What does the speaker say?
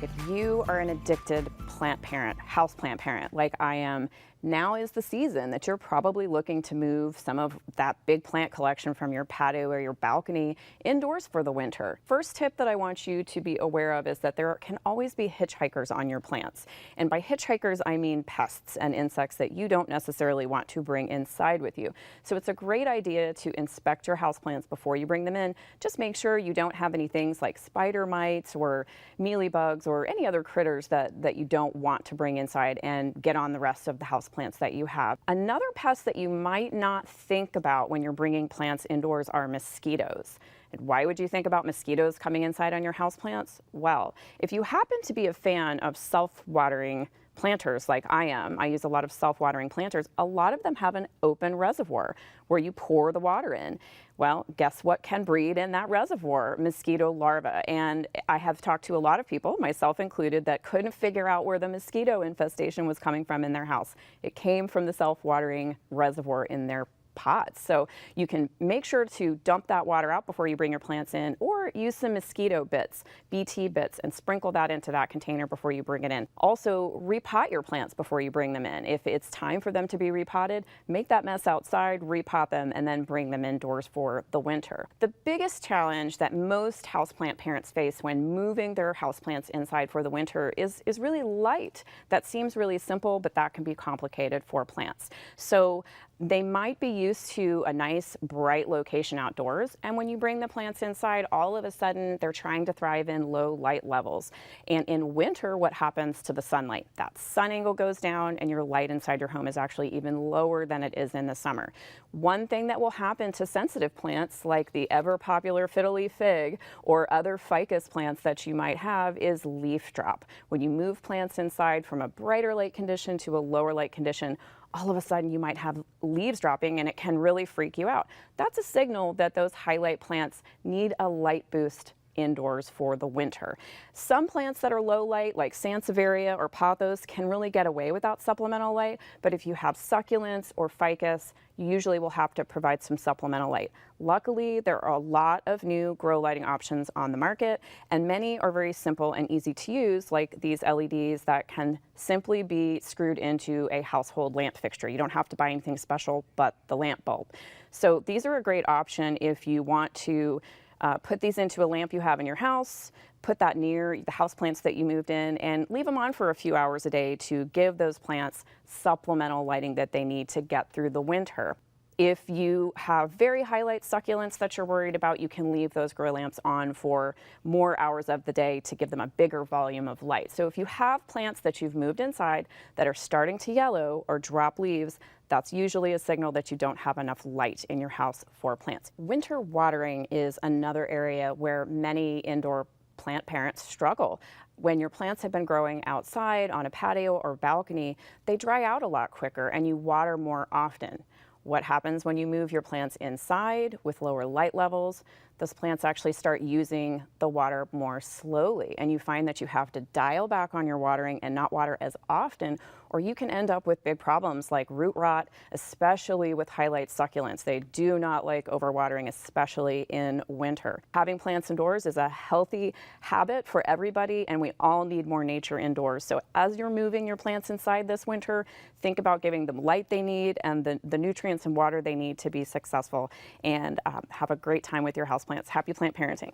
If you are an addicted plant parent, houseplant parent like I am, now is the season that you're probably looking to move some of that big plant collection from your patio or your balcony indoors for the winter. First tip that I want you to be aware of is that there can always be hitchhikers on your plants. And by hitchhikers, I mean pests and insects that you don't necessarily want to bring inside with you. So it's a great idea to inspect your houseplants before you bring them in. Just make sure you don't have any things like spider mites or mealybugs or any other critters that you don't want to bring inside and get on the rest of the house plants that you have. Another pest that you might not think about when you're bringing plants indoors are mosquitoes. And why would you think about mosquitoes coming inside on your houseplants? Well, if you happen to be a fan of self-watering planters like I am, I use a lot of self-watering planters, a lot of them have an open reservoir where you pour the water in. Well, guess what can breed in that reservoir? Mosquito larvae. And I have talked to a lot of people, myself included, that couldn't figure out where the mosquito infestation was coming from in their house. It came from the self-watering reservoir in their pots. So you can make sure to dump that water out before you bring your plants in, or use some mosquito bits, BT bits, and sprinkle that into that container before you bring it in. Also, repot your plants before you bring them in. If it's time for them to be repotted, make that mess outside, repot them, and then bring them indoors for the winter. The biggest challenge that most houseplant parents face when moving their houseplants inside for the winter is really light. That seems really simple, but that can be complicated for plants. So they might be used to a nice bright location outdoors, and when you bring the plants inside, all of a sudden they're trying to thrive in low light levels. And in winter, what happens to the sunlight? That sun angle goes down and your light inside your home is actually even lower than it is in the summer. One thing that will happen to sensitive plants like the ever popular fiddle-leaf fig or other ficus plants that you might have is leaf drop. When you move plants inside from a brighter light condition to a lower light condition, all of a sudden you might have leaves dropping and it can really freak you out. That's a signal that those highlight plants need a light boost indoors for the winter. Some plants that are low light, like Sansevieria or pothos, can really get away without supplemental light, but if you have succulents or ficus, you usually will have to provide some supplemental light. Luckily, there are a lot of new grow lighting options on the market, and many are very simple and easy to use, like these LEDs that can simply be screwed into a household lamp fixture. You don't have to buy anything special but the lamp bulb. So these are a great option if you want to put these into a lamp you have in your house, put that near the houseplants that you moved in, and leave them on for a few hours a day to give those plants supplemental lighting that they need to get through the winter. If you have very highlight succulents that you're worried about, you can leave those grow lamps on for more hours of the day to give them a bigger volume of light. So if you have plants that you've moved inside that are starting to yellow or drop leaves, that's usually a signal that you don't have enough light in your house for plants. Winter watering is another area where many indoor plant parents struggle. When your plants have been growing outside on a patio or balcony, they dry out a lot quicker and you water more often. What happens when you move your plants inside with lower light levels? Those plants actually start using the water more slowly, and you find that you have to dial back on your watering and not water as often, or you can end up with big problems like root rot, especially with highlight succulents. They do not like overwatering, especially in winter. Having plants indoors is a healthy habit for everybody, and we all need more nature indoors. So as you're moving your plants inside this winter, think about giving them light they need and the nutrients and water they need to be successful, and have a great time with your houseplants. Happy plant parenting.